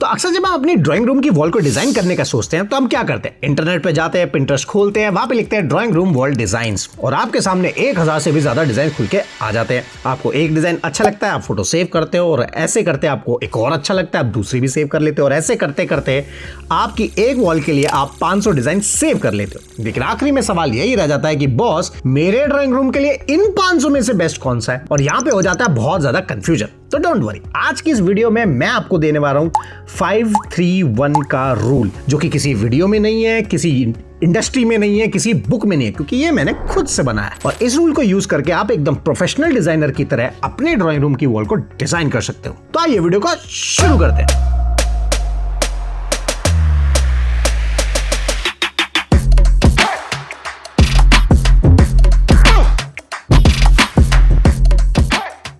तो अक्सर जब हम अपनी ड्राइंग रूम की वॉल को डिजाइन करने का सोचते हैं तो हम क्या करते हैं, इंटरनेट पे जाते हैं, पिंटरेस्ट खोलते हैं, वहां पे लिखते हैं ड्राइंग रूम वॉल डिजाइन्स और आपके सामने 1000 से भी ज्यादा डिजाइन खुल के आ जाते हैं। आपको एक डिजाइन अच्छा लगता है, आप फोटो सेव करते हो और ऐसे करते आपको एक और अच्छा लगता है, आप दूसरी भी सेव कर लेते हो और ऐसे करते करते आपकी एक वॉल के लिए आप 500 डिजाइन सेव कर लेते हो। लेकिन आखिरी में सवाल यही रह जाता है कि बॉस मेरे ड्राइंग रूम के लिए इन 500 में से बेस्ट कौन सा है, और यहां पे हो जाता है बहुत ज्यादा कंफ्यूजन। तो डोंट वरी, आज की इस वीडियो में मैं आपको देने वाला हूं 5-3-1 का रूल, जो कि किसी वीडियो में नहीं है, किसी इंडस्ट्री में नहीं है, किसी बुक में नहीं है, क्योंकि ये मैंने खुद से बनाया। और इस रूल को यूज करके आप एकदम प्रोफेशनल डिजाइनर की तरह अपने ड्राइंग रूम की वॉल को डिजाइन कर सकते हो। तो आइए वीडियो को शुरू करते हैं।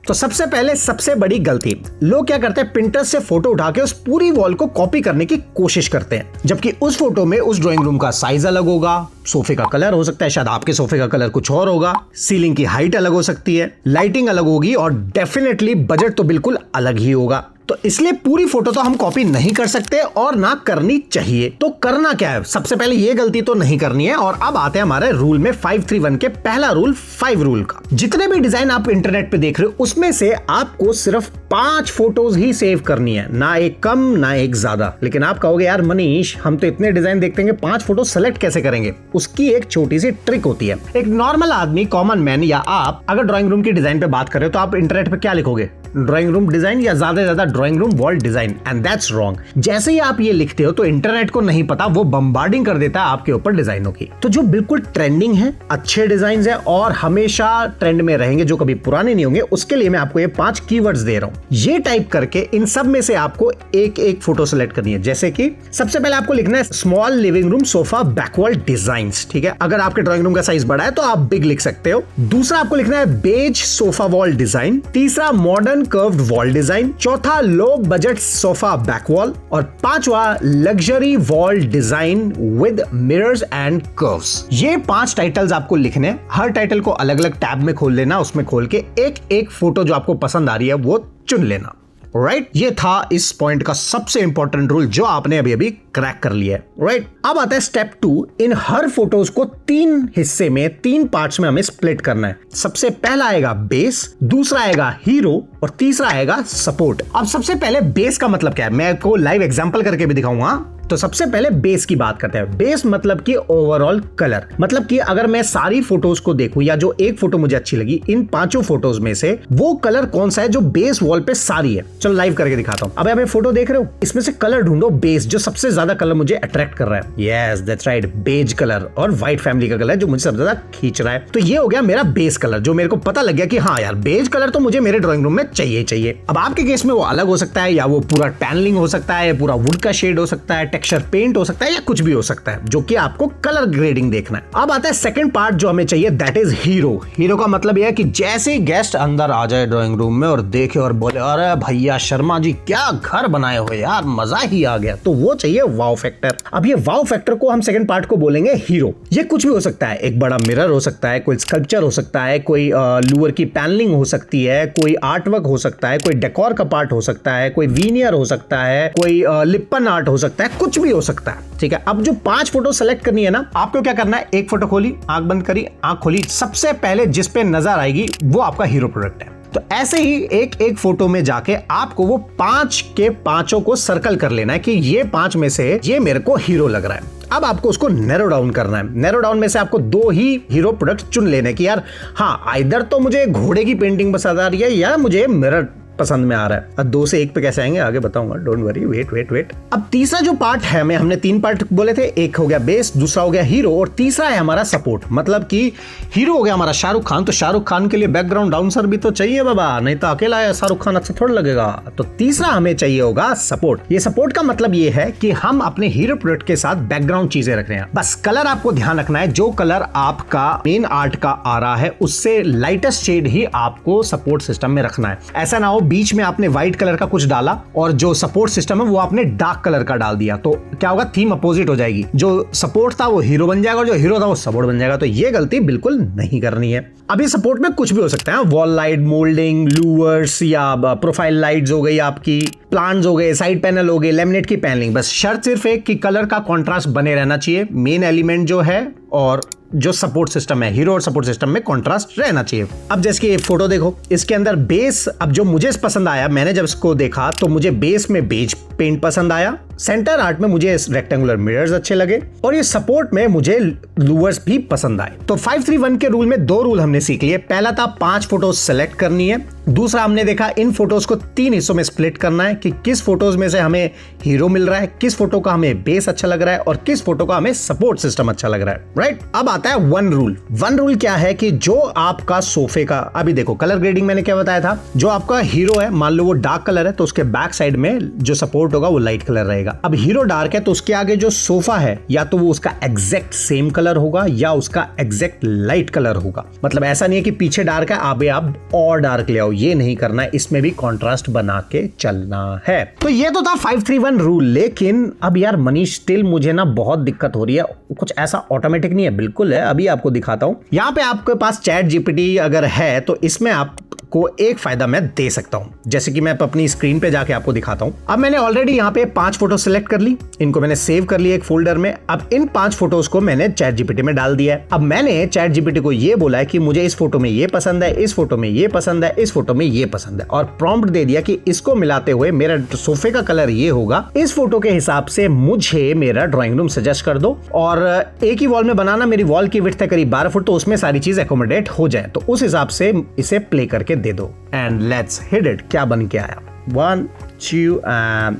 तो सबसे पहले सबसे बड़ी गलती, लोग क्या करते हैं, पिंटरेस्ट से फोटो उठा के उस पूरी वॉल को कॉपी करने की कोशिश करते हैं, जबकि उस फोटो में उस ड्राइंग रूम का साइज अलग होगा, सोफे का कलर हो सकता है, शायद आपके सोफे का कलर कुछ और होगा, सीलिंग की हाइट अलग हो सकती है, लाइटिंग अलग होगी और डेफिनेटली बजट तो बिल्कुल अलग ही होगा। तो इसलिए पूरी फोटो तो हम कॉपी नहीं कर सकते और ना करनी चाहिए। तो करना क्या है, सबसे पहले ये गलती तो नहीं करनी है। और अब आते हैं हमारे रूल में 5-3-1 के पहला रूल 5 रूल का। जितने भी डिजाइन आप इंटरनेट पे देख रहे हो उसमें से आपको सिर्फ 5 फोटोज ही सेव करनी है, ना एक कम ना एक ज्यादा। लेकिन आप कहोगे यार मनीष, हम तो इतने डिजाइन देखते हैं, 5 फोटो सेलेक्ट कैसे करेंगे? उसकी एक छोटी सी ट्रिक होती है। एक नॉर्मल आदमी, कॉमन मैन या आप अगर ड्राइंग रूम की डिजाइन पे बात कर रहे हो तो आप इंटरनेट पे क्या लिखोगे? ड्राइंग रूम डिजाइन या ज्यादा से ज्यादा drawing room wall design, and that's wrong. जैसे ही आप ये लिखते हो तो इंटरनेट को नहीं पता, वो बम्बार्डिंग कर देता है आपके ऊपर डिजाइनों की। तो जो बिल्कुल ट्रेंडिंग है, अच्छे डिजाइन है और हमेशा ट्रेंड में रहेंगे, जो कभी पुराने नहीं होंगे, उसके लिए मैं आपको ये 5 कीवर्ड्स दे रहा हूं। ये टाइप करके इन सब में से आपको एक एक फोटो सेलेक्ट करनी है। जैसे कि सबसे पहले आपको लिखना है small living room sofa back wall designs. ठीक है, अगर आपके ड्राइंग रूम का साइज बड़ा है तो आप बिग लिख सकते हो। दूसरा आपको लिखना है बेज सोफा वॉल डिजाइन। तीसरा मॉडर्न कर्व्ड वॉल डिजाइन। चौथा low budget sofa back wall. और पांचवा luxury wall design with mirrors and curves. ये 5 टाइटल्स आपको लिखने हैं। हर टाइटल को अलग अलग टैब में खोल लेना, उसमें खोल के एक एक फोटो जो आपको पसंद आ रही है वो चुन लेना। राइट, ये था इस पॉइंट का सबसे इंपॉर्टेंट रूल जो आपने अभी अभी क्रैक कर लिया है। राइट, अब आता है स्टेप 2। इन हर फोटोज को 3 हिस्से में, 3 पार्ट्स में हमें स्प्लिट करना है। सबसे पहला आएगा बेस, दूसरा आएगा हीरो और तीसरा आएगा सपोर्ट। अब सबसे पहले बेस का मतलब क्या है, मैं आपको लाइव एग्जांपल करके भी दिखाऊंगा। तो सबसे पहले बेस की बात करते हैं। बेस मतलब कि ओवरऑल कलर, मतलब कि अगर मैं सारी फोटोज को देखूं या जो एक फोटो मुझे अच्छी लगी, इन 5 फोटोज में से वो कलर कौन सा है जो बेस वॉल पे सारी है। चलो लाइव करके दिखाता हूं। अब आप फोटो देख रहे हो, इसमें से कलर ढूंढो बेस, जो सबसे ज्यादा कलर मुझे अट्रैक्ट कर रहा है। Yes that's right, beige colour और व्हाइट फैमिली का कलर जो मुझे सबसे ज्यादा खींच रहा है। तो ये हो गया मेरा बेस कलर, जो मेरे को पता लग गया कि हाँ यार बेज कलर तो मुझे मेरे ड्राइंग रूम में चाहिए। अब आपके केस में वो अलग हो सकता है, या वो पूरा टैनलिंग हो सकता है, पूरा वुड का शेड हो सकता है, टेक्सचर पेंट हो सकता है, या कुछ भी हो सकता है, जो कि आपको कलर ग्रेडिंग देखना है। अब आता है सेकंड पार्ट जो हमें चाहिए, दैट इज हीरो। हीरो का मतलब यह है कि जैसे गेस्ट अंदर आ जाए ड्राइंग रूम में और देखे और बोले अरे भैया शर्मा जी क्या घर बनाए हो यार, मजा ही आ गया, तो वो चाहिए वाव फैक्टर। अब ये वाव फैक्टर को हम सेकंड पार्ट को बोलेंगे हीरो। ये कुछ भी हो सकता है, एक बड़ा मिरर हो सकता है, कोई स्कल्पचर हो सकता है, कोई लूअर की पैनलिंग हो सकती है, कोई आर्टवर्क हो सकता है, कोई डेकोर का पार्ट हो सकता है, कोई वीनियर हो सकता है, कोई लिपन आर्ट हो सकता है, कुछ भी हो सकता है। ठीक है, अब जो 5 फोटो सेलेक्ट करनी है ना, आपको क्या करना है, एक फोटो खोली, आंख बंद करी, आंख खोली, सबसे पहले जिस पे नजर आएगी वो आपका हीरो प्रोडक्ट है। तो ऐसे ही एक एक फोटो में जाके आपको वो 5 के 5 को सर्कल कर लेना है कि ये 5 में से ये मेरे को हीरो लग रहा है। अब आपको उसको नैरो डाउन करना है। नैरो डाउन में से आपको 2 ही हीरो प्रोडक्ट चुन लेने की, यार हाँ आइदर तो मुझे घोड़े की पेंटिंग पसंद आ रही है या मुझे मिरर पसंद में आ रहा है। अब 2 से 1 पे कैसे आएंगे आगे बताऊंगा, डोंट वरी, वेट। अब तीसरा जो पार्ट है, हमने 3 पार्ट बोले थे, एक हो गया बेस, दूसरा हो गया हीरो और तीसरा है हमारा सपोर्ट। मतलब कि हीरो हो गया हमारा शाहरुख खान, तो शाहरुख खान के लिए बैकग्राउंड डांसर भी तो चाहिए बाबा, नहीं तो अकेला शाहरुख खान अच्छा थोड़ा लगेगा। तो तीसरा हमें चाहिए होगा सपोर्ट। ये सपोर्ट का मतलब ये है कि हम अपने हीरो प्रोडक्ट के साथ बैकग्राउंड चीजें रख रहे हैं। बस कलर आपको ध्यान रखना है, जो कलर आपका मेन आर्ट का आ रहा है उससे लाइटेस्ट शेड ही आपको सपोर्ट सिस्टम में रखना है। ऐसा ना हो बीच में आपने व्हाइट कलर का कुछ डाला और जो सपोर्ट सिस्टम है वो आपने डार्क कलर का डाल दिया, तो क्या होगा, थीम अपोजिट हो जाएगी। जो सपोर्ट था वो हीरो बन जाएगा और जो हीरो था वो सपोर्ट बन जाएगा। तो ये गलती बिल्कुल नहीं करनी है। अभी सपोर्ट में कुछ भी हो सकता है, वॉल लाइट, मोल्डिंग, लूवर्स या प्रोफाइल लाइट्स हो गई, आपकी प्लांट्स हो गए, साइड पैनल हो गए, लेमिनेट की पैनलिंग। बस शर्त सिर्फ एक कि कलर का कॉन्ट्रास्ट बने रहना चाहिए, मेन एलिमेंट जो है और जो सपोर्ट सिस्टम है, हीरो और सपोर्ट सिस्टम में कॉन्ट्रास्ट रहना चाहिए। अब जैसे कि ये फोटो देखो, इसके अंदर बेस, अब जो मुझे पसंद आया, मैंने जब इसको देखा तो मुझे बेस में बेज पेंट पसंद आया, सेंटर आर्ट में मुझे रेक्टेंगुलर मिरर्स अच्छे लगे और ये सपोर्ट में मुझे लूवर्स भी पसंद आए। तो 5-3-1 के रूल में 2 रूल हमने सीख लिए। पहला था 5 फोटोज सेलेक्ट करनी है। दूसरा हमने देखा इन फोटोज को 3 हिस्सों में स्प्लिट करना है कि किस फोटोज में से हमें हीरो मिल रहा है, किस फोटो का हमें बेस अच्छा लग रहा है और किस फोटो का हमें सपोर्ट सिस्टम अच्छा लग रहा है। राइट, अब आता है 1 रूल। 1 रूल क्या है कि जो आपका सोफे का, अभी देखो कलर ग्रेडिंग मैंने क्या बताया था, जो आपका हीरो है मान लो वो डार्क कलर है तो उसके बैक साइड में जो सपोर्ट होगा वो लाइट कलर रहेगा। अब हीरो डार्क है तो उसके आगे जो सोफा है या तो वो उसका एग्जैक्ट सेम कलर होगा या उसका एग्जैक्ट लाइट कलर होगा। मतलब ऐसा नहीं है कि पीछे डार्क है आप और डार्क ले आओ, ये नहीं करना है, इसमें भी कॉन्ट्रास्ट बना के चलना है। तो ये तो था 5-3-1 रूल। लेकिन अब यार मनीष, स्टिल मुझे ना बहुत दिक्कत हो रही है, कुछ ऐसा ऑटोमेटिक नहीं है, बिल्कुल है। अभी आपको दिखाता हूं, यहाँ पे आपके पास चैट जीपीटी अगर है तो इसमें आपको एक फायदा मैं दे सकता हूं, जैसे कि मैं अपनी स्क्रीन पे जाके आपको दिखाता हूं। अब मैंने ऑलरेडी यहाँ पे 5 फोटो सिलेक्ट कर ली, इनको मैंने सेव कर लिया एक फोल्डर में। अब इन 5 फोटोज को मैंने चैट जीपीटी में डाल दिया है। अब मैंने चैट जीपीटी को ये बोला है कि मुझे इस फोटो में ये पसंद है, इस फोटो में ये पसंद है, इस फोटो में ये पसंद है, और प्रॉम्प्ट दे दिया कि इसको मिलाते हुए मेरा सोफे का कलर ये होगा, इस फोटो के हिसाब से मुझे मेरा ड्राइंग रूम सजेस्ट कर दो। और एक ही वॉल में बनाना, मेरी वॉल की विड्थ है करीब 12 फुट, तो उसमें सारी चीज एकोमोडेट हो जाए, तो उस हिसाब से इसे प्ले करके दे दो। एंड लेट्स हिट इट, क्या बन के आया, 1 2 एंड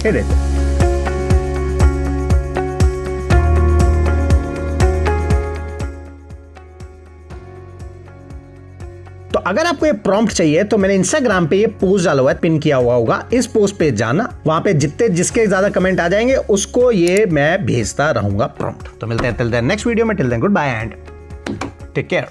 हिट इट। तो अगर आपको ये प्रॉम्प्ट चाहिए तो मैंने इंस्टाग्राम पे ये पोस्ट डाला हुआ है, पिन किया हुआ होगा, इस पोस्ट पे जाना, वहां पे जिसके ज्यादा कमेंट आ जाएंगे उसको ये मैं भेजता रहूंगा प्रॉम्प्ट। तो मिलते हैं नेक्स्ट वीडियो में, till then good bye and take care.